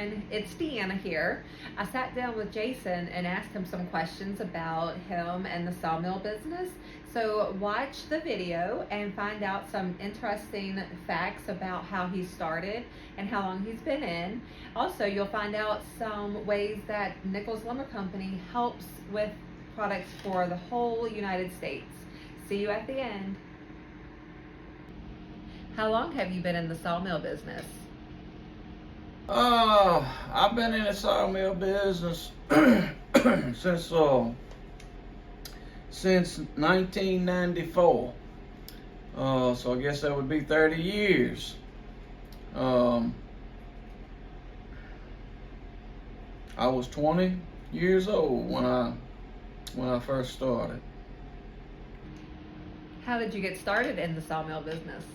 everyone, it's Deanna here. I sat down with Jason and asked him some questions about him and the sawmill business. So watch the video and find out some interesting facts about how he started and how long he's been in. Also, you'll find out some ways that Nichols Lumber Company helps with products for the whole United States. See you at the end. How long have you been in the sawmill business? I've been in the sawmill business since 1994. So I guess that would be 30 years. I was 20 years old when I first started. How did you get started in the sawmill business?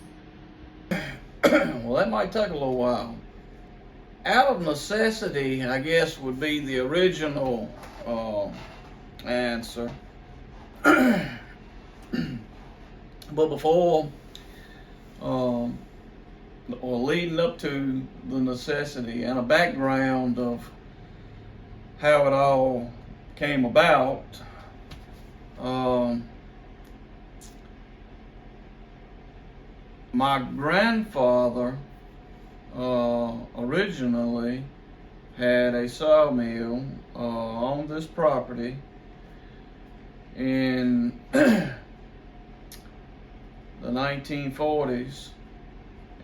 Well, that might take a little while. Out of necessity, I guess, would be the original answer. But before, or leading up to the necessity and a background of how it all came about, my grandfather originally had a sawmill on this property in the 1940s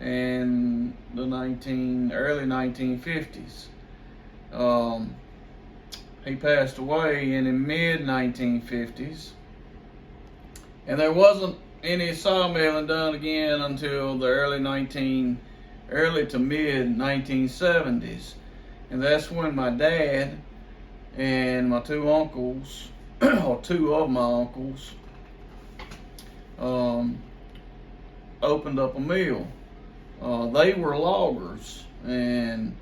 and the early 1950s. He passed away in the mid 1950s, and there wasn't any sawmilling done again until the early to mid 1970s, and that's when my dad and my two uncles, or two of my uncles, opened up a mill. They were loggers, and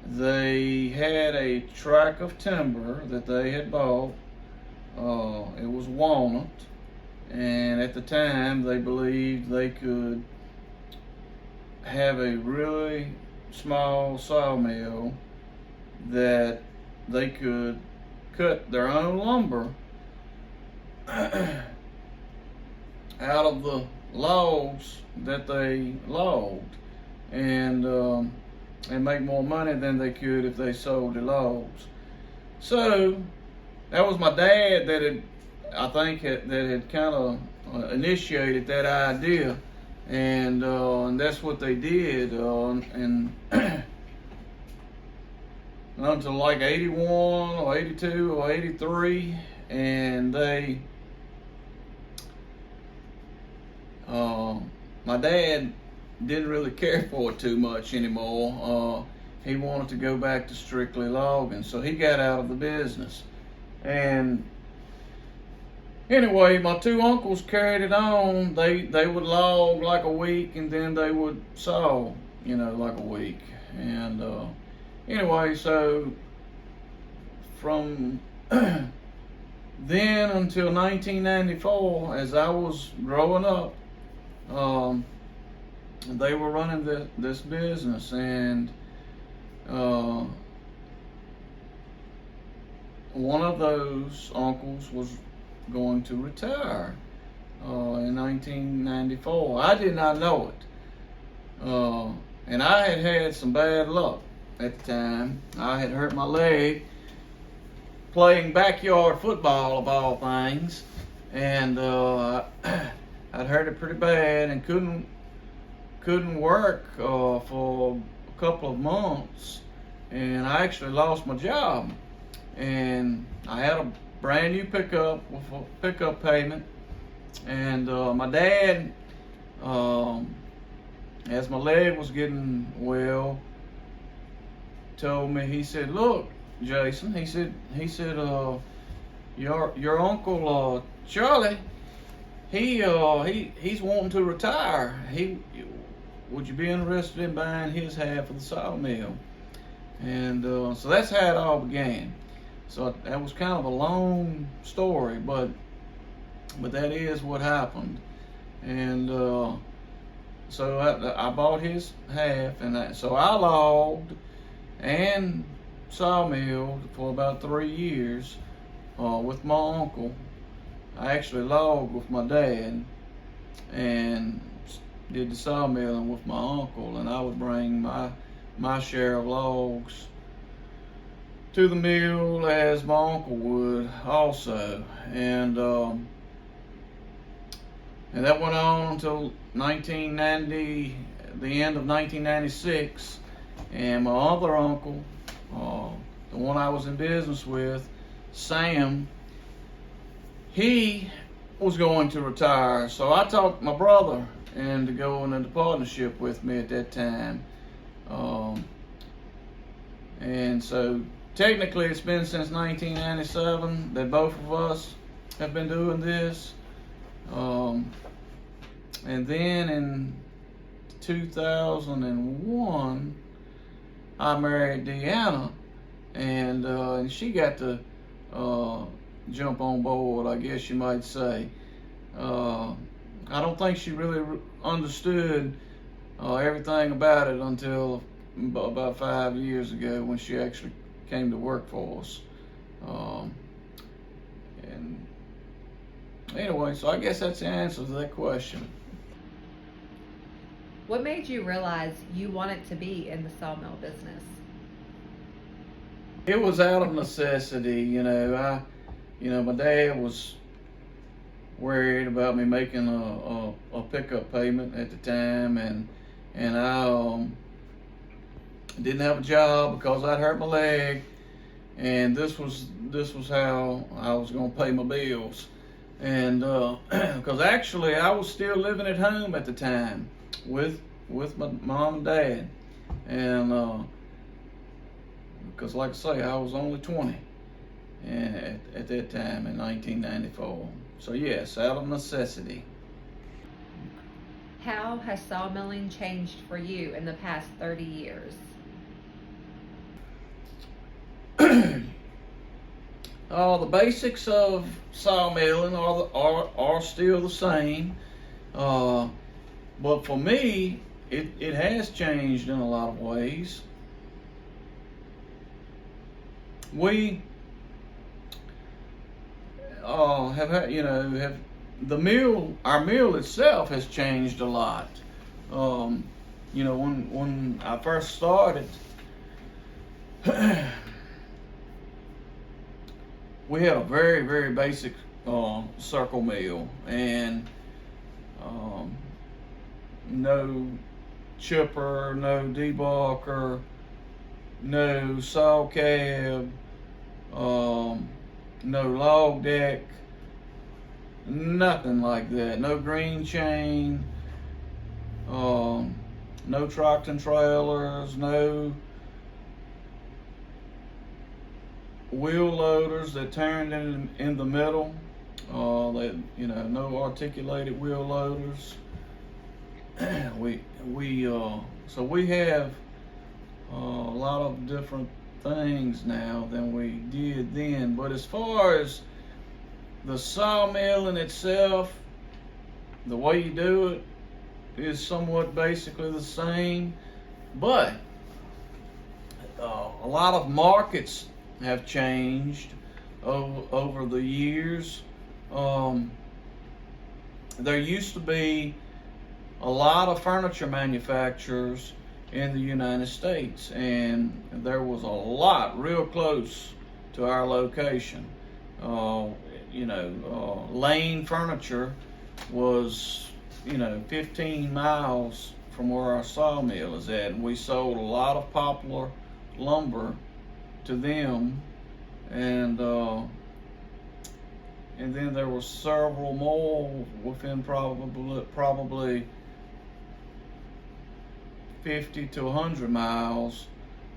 they had a tract of timber that they had bought. It was walnut, and at the time they believed they could have a really small sawmill that they could cut their own lumber out of the logs that they logged, and make more money than they could if they sold the logs. So that was my dad that had kind of initiated that idea, and that's what they did, and until like 81 or 82 or 83, and my dad didn't really care for it too much anymore. He wanted to go back to strictly logging, so he got out of the business. And anyway, my two uncles carried it on. They would log like a week, and then they would saw, like a week. And anyway, so from then until 1994, as I was growing up, they were running this business, and one of those uncles was going to retire in 1994. I did not know it, and I had had some bad luck at the time. I had hurt my leg playing backyard football, of all things, and I'd hurt it pretty bad and couldn't work for a couple of months, and I actually lost my job. And I had a brand new pickup with a pickup payment, and my dad, as my leg was getting well, told me, he said, "Look, Jason," he said, your uncle Charlie, he's wanting to retire. Would you be interested in buying his half of the sawmill? And so that's how it all began. So that was kind of a long story, but that is what happened. And so I bought his half, and so I logged, and Sawmill for about 3 years with my uncle. I actually logged with my dad and did the sawmilling with my uncle, and I would bring my share of logs to the mill as my uncle would also. And that went on until 1990, the end of 1996. And my other uncle, the one I was in business with, Sam, he was going to retire. So I talked my brother into going into partnership with me at that time. And so technically it's been since 1997 that both of us have been doing this. And then in 2001, I married Deanna, and she got to jump on board, I guess you might say. I don't think she really understood everything about it until about 5 years ago when she actually came to work for us. And anyway, so I guess that's the answer to that question. What made you realize you wanted to be in the sawmill business? It was out of necessity, my dad was worried about me making a pickup payment at the time, and I didn't have a job because I'd hurt my leg, and this was how I was going to pay my bills, and because actually I was still living at home at the time with my mom and dad, and because like I say, I was only 20 and at that time in 1994. So yes, out of necessity. How has sawmilling changed for you in the past 30 years? The basics of sawmilling are still the same, but for me, it has changed in a lot of ways. We have our mill itself has changed a lot. When I first started, we had a very, very basic circle mill, and no chipper, no debarker, no saw cab, no log deck, nothing like that. No green chain, no tractor and trailers, no wheel loaders that turned in the middle. No articulated wheel loaders. So we have a lot of different things now than we did then. But as far as the sawmill in itself, the way you do it is somewhat basically the same, but a lot of markets have changed over the years. There used to be a lot of furniture manufacturers in the United States, and there was a lot real close to our location. Lane Furniture was 15 miles from where our sawmill is at, and we sold a lot of poplar lumber to them, and then there were several more within probably 50 to 100 miles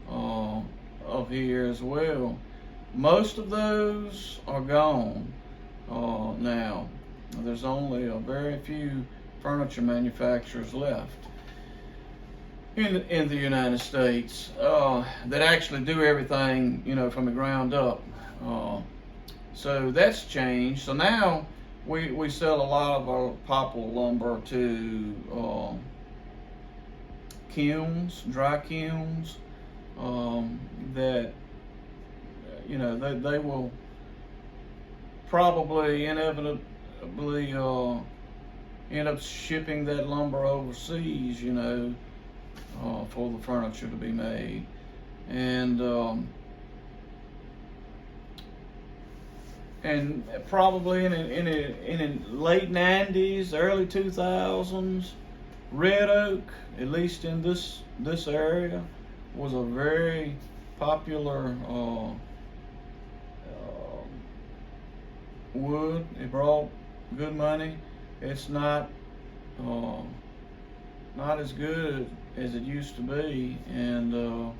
of here as well. Most of those are gone now. There's only a very few furniture manufacturers left in the United States that actually do everything from the ground up. So that's changed. So now we sell a lot of our poplar lumber to kilns, dry kilns, that they will probably inevitably end up shipping that lumber overseas, for the furniture to be made. And probably in the late 90s, early 2000s, red oak, at least in this area, was a very popular wood. It brought good money. It's not as good as it used to be, and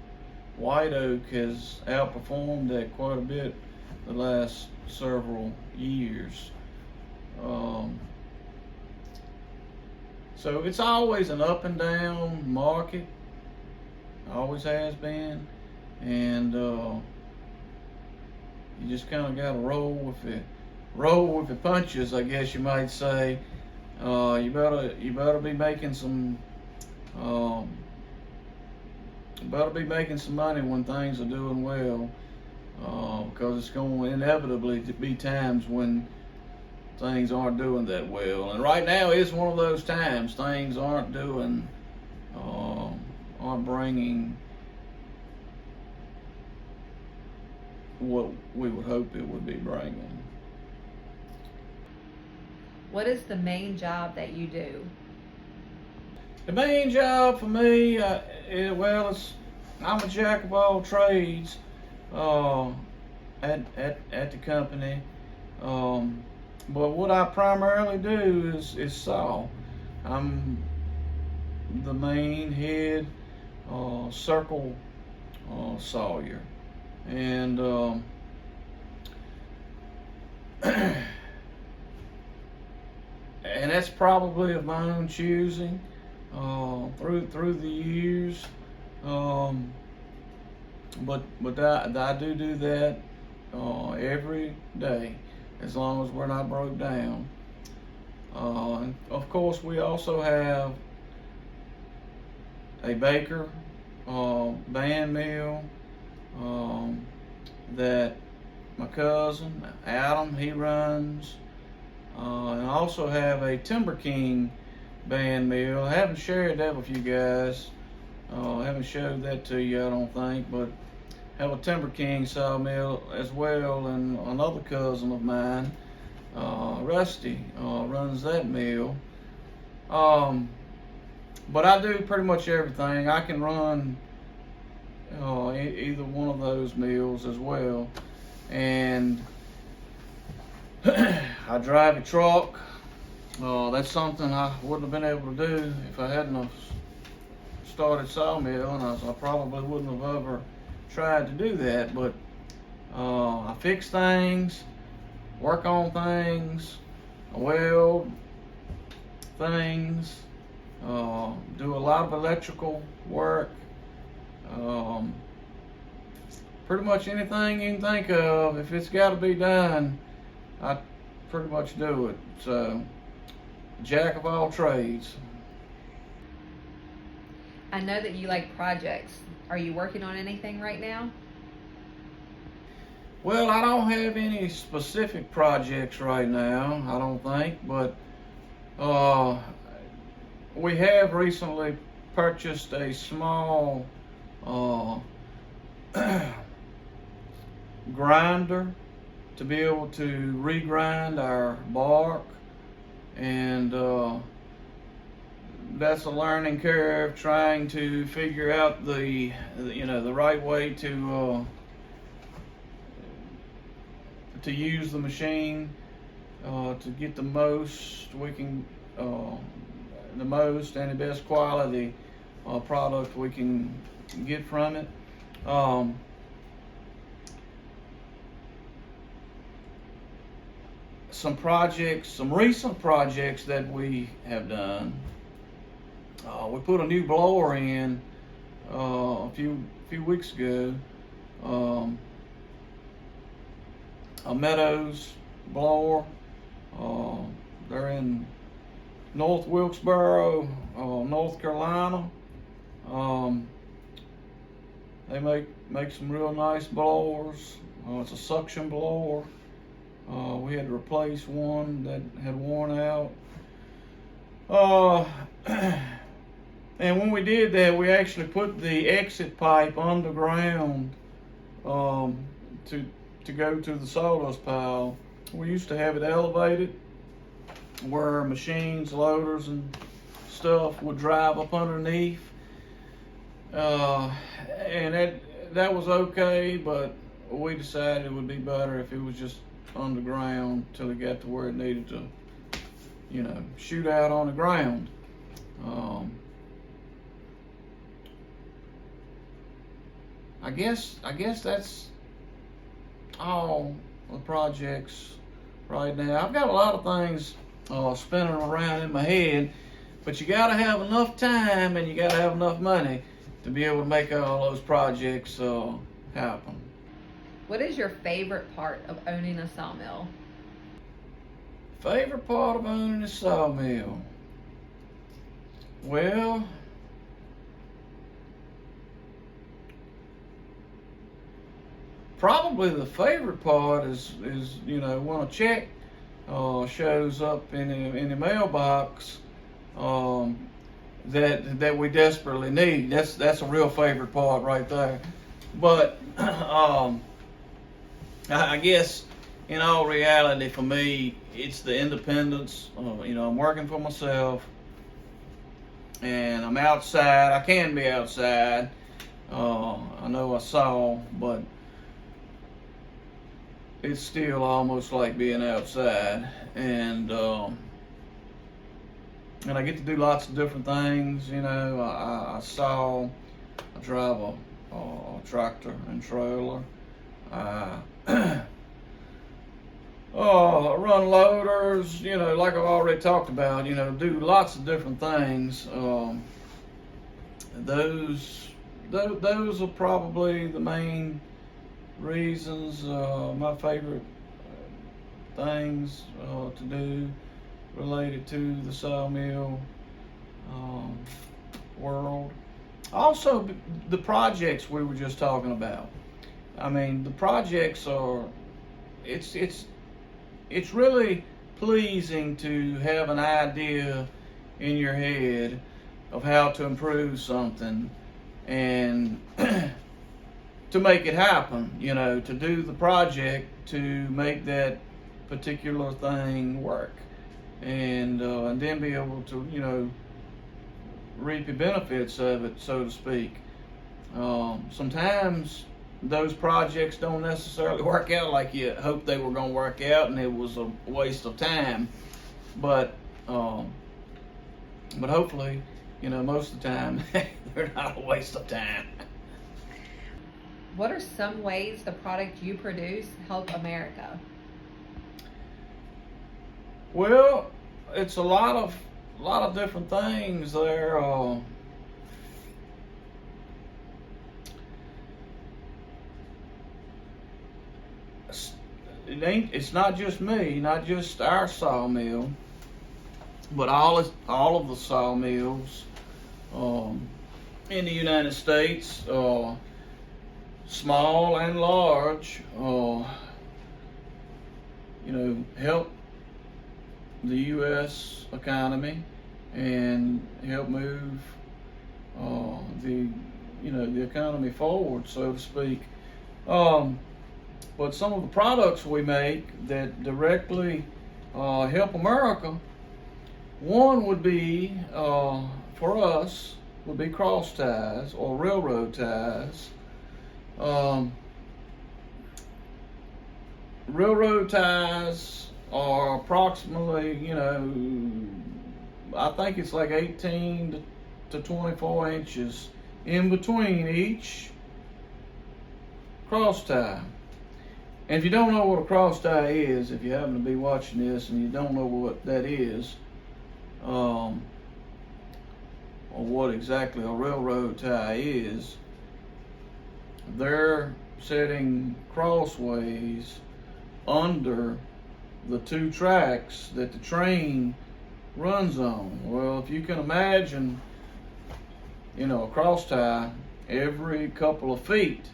white oak has outperformed that quite a bit the last several years. So it's always an up and down market, always has been, and you just kind of got to roll with the punches, I guess you might say. You better be making some money when things are doing well, because it's going to inevitably be times when things aren't doing that well. And right now is one of those times. Things aren't bringing what we would hope it would be bringing. What is the main job that you do? The main job for me, I'm a jack of all trades at the company. But what I primarily do is saw. I'm the main head circle sawyer, and and that's probably of my own choosing through the years. But I do that every day, as long as we're not broke down. And of course, we also have a baker band mill that my cousin Adam, he runs. And I also have a Timber King band mill. I haven't shared that with you guys. I haven't showed that to you, I don't think, but I have a Timber King sawmill as well, and another cousin of mine, Rusty, runs that mill. But I do pretty much everything. I can run either one of those mills as well, and I drive a truck. That's something I wouldn't have been able to do if I hadn't have started Sawmill, and I probably wouldn't have ever tried to do that. But I fix things, work on things, I weld things, do a lot of electrical work. Pretty much anything you can think of, if it's got to be done, I pretty much do it. So, jack of all trades. I know that you like projects. Are you working on anything right now? Well, I don't have any specific projects right now, I don't think, but we have recently purchased a small grinder to be able to regrind our bark, and that's a learning curve, trying to figure out the right way to use the machine to get the most we can, the most and the best quality product we can get from it. Some recent projects that we have done. We put a new blower in a few weeks ago. A Meadows blower. They're in North Wilkesboro, North Carolina. They make some real nice blowers. It's a suction blower. We had to replace one that had worn out. And when we did that, we actually put the exit pipe underground to go to the sawdust pile. We used to have it elevated where machines, loaders, and stuff would drive up underneath. And that was okay, but we decided it would be better if it was just underground till it got to where it needed to, shoot out on the ground. I guess that's all the projects right now. I've got a lot of things spinning around in my head, but you got to have enough time and you got to have enough money to be able to make all those projects happen. What is your favorite part of owning a sawmill? Favorite part of owning a sawmill? Well, probably the favorite part is when a check shows up in the mailbox that we desperately need. That's a real favorite part right there. But I guess in all reality, for me, it's the independence. I'm working for myself, and I'm outside. I can be outside. I know I saw, but it's still almost like being outside, and I get to do lots of different things. I drive a tractor and trailer. Run loaders, like I've already talked about, do lots of different things. Those are probably the main reasons, my favorite things to do related to the sawmill world. Also, the projects we were just talking about. I mean, the projects are, it's really pleasing to have an idea in your head of how to improve something and to make it happen, to do the project to make that particular thing work, and then be able to, reap the benefits of it, so to speak. Sometimes those projects don't necessarily work out like you hoped they were going to work out, and it was a waste of time. But hopefully, most of the time, they're not a waste of time. What are some ways the product you produce help America? Well, it's a lot of different things there. It's not just me, not just our sawmill, but all of the sawmills in the United States, small and large, help the U.S. economy and help move the economy forward, so to speak. But some of the products we make that directly help America, one would be, for us, would be cross ties or railroad ties. Railroad ties are approximately, I think it's like 18 to 24 inches in between each cross tie. And if you don't know what a cross tie is, if you happen to be watching this and you don't know what that is, or what exactly a railroad tie is, they're setting crossways under the two tracks that the train runs on. Well, if you can imagine, a cross tie every couple of feet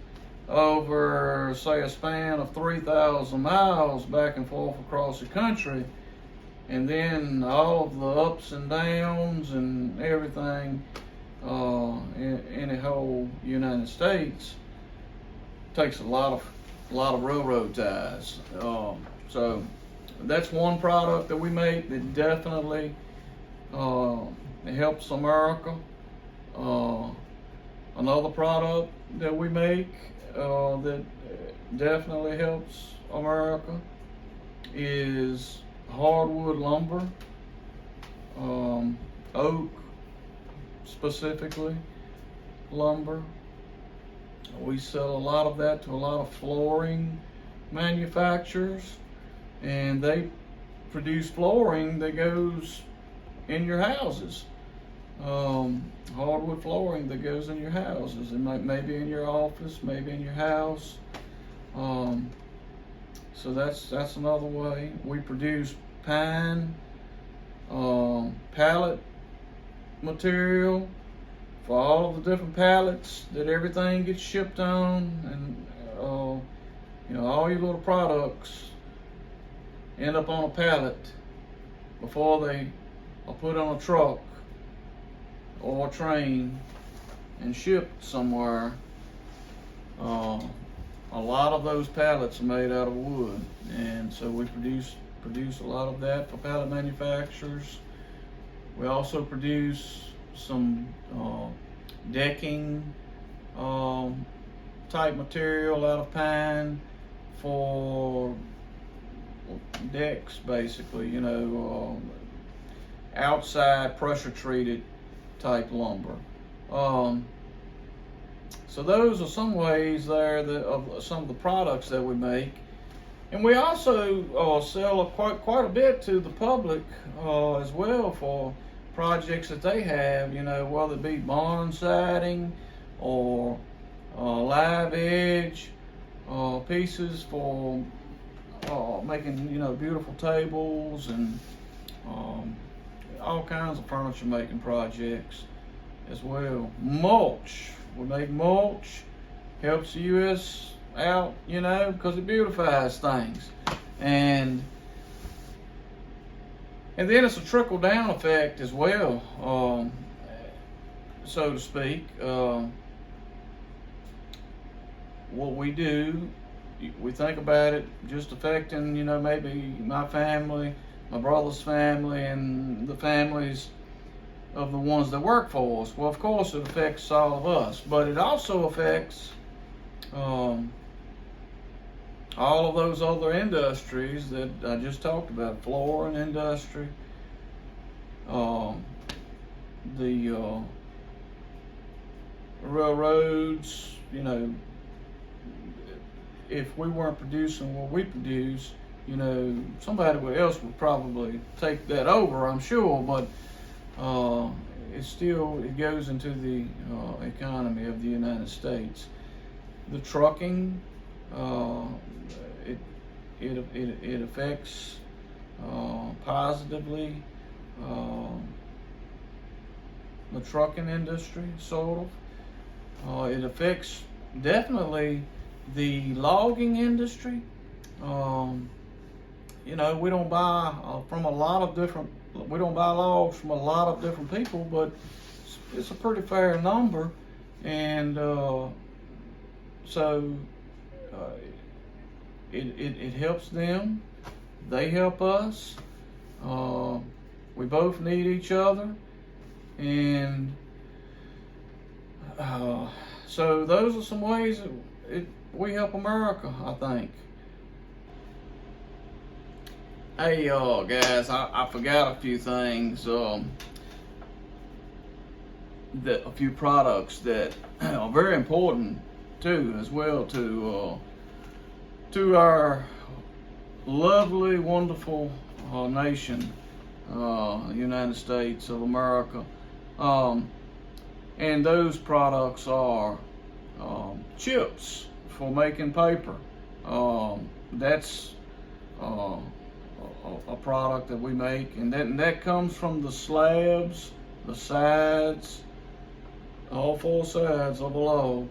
over, say, a span of 3,000 miles back and forth across the country. And then all of the ups and downs and everything in the whole United States takes a lot of railroad ties. So that's one product that we make that definitely helps America. Another product that we make that definitely helps America is hardwood lumber, oak specifically lumber. We sell a lot of that to a lot of flooring manufacturers, and they produce flooring that goes in your houses. Hardwood flooring that goes in your houses, and maybe in your office, maybe in your house. So that's another way. We produce pine pallet material for all of the different pallets that everything gets shipped on, and all your little products end up on a pallet before they are put on a truck or a train and shipped somewhere. A lot of those pallets are made out of wood, and so we produce a lot of that for pallet manufacturers. We also produce some decking type material out of pine for decks, basically, outside pressure treated type lumber. So those are some ways there of some of the products that we make. And we also sell quite a bit to the public as well for projects that they have, whether it be barn siding or live edge pieces for making, beautiful tables and all kinds of furniture making projects as well. Mulch. We make mulch, helps the U.S. out, because it beautifies things. And then it's a trickle down effect as well, so to speak. What we do, we think about it just affecting, maybe my family, my brother's family, and the families of the ones that work for us. Well, of course, it affects all of us, but it also affects all of those other industries that I just talked about, flooring industry, the railroads. If we weren't producing what we produce, somebody else would probably take that over, I'm sure, but it goes into the economy of the United States. The trucking, it affects positively the trucking industry, sort of. It affects definitely the logging industry. We don't buy from a lot of different. We don't buy logs from a lot of different people, but it's a pretty fair number, and so it helps them. They help us. We both need each other, and so those are some ways that we help America, I think. Hey, guys, I forgot a few things. A few products that are very important too, as well, to our lovely, wonderful nation, United States of America. And those products are chips for making paper. That's a product that we make, and that comes from the slabs, the sides all four sides of a log,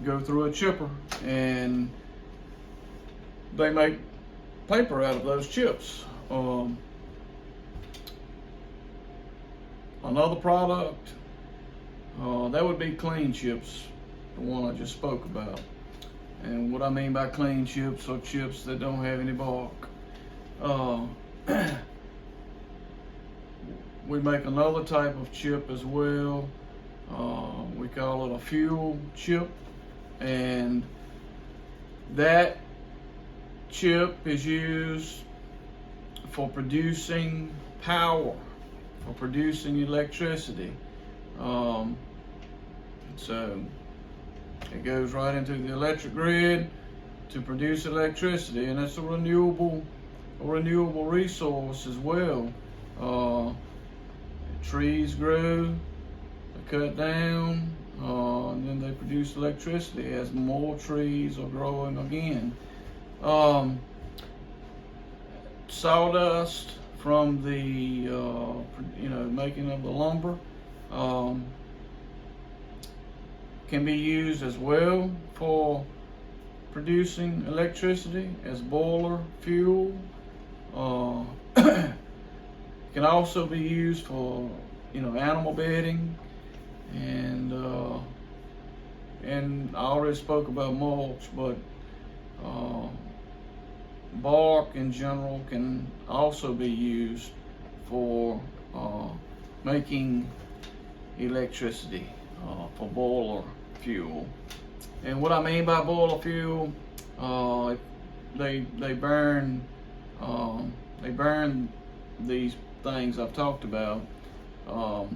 go through a chipper, and they make paper out of those chips. Another product, that would be clean chips, the one I just spoke about. And what I mean by clean chips are chips that don't have any bark. We make another type of chip as well. We call it a fuel chip, and that chip is used for producing power, for producing electricity. So it goes right into the electric grid to produce electricity, and it's a renewable resource as well. Trees grow, they cut down, and then they produce electricity as more trees are growing again. Sawdust from the making of the lumber can be used as well for producing electricity as boiler fuel. Can also be used for animal bedding, and I already spoke about mulch, but bark in general can also be used for making electricity, for boiler fuel. And what I mean by boiler fuel, they burn these things I've talked about to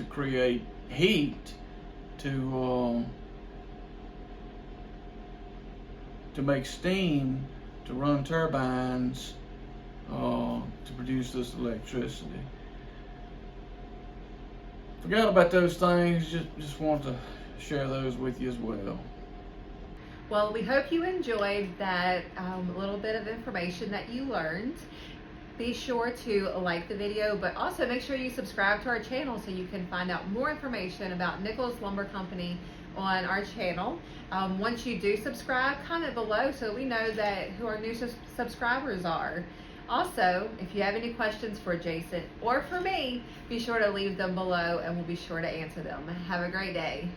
create heat to make steam to run turbines to produce this electricity. Forgot about those things, just want to share those with you as well. Well, we hope you enjoyed that little bit of information that you learned. Be sure to like the video, but also make sure you subscribe to our channel so you can find out more information about Nichols Lumber Company on our channel. Once you do subscribe, comment below so we know that who our new subscribers are. Also, if you have any questions for Jason or for me, be sure to leave them below and we'll be sure to answer them. Have a great day.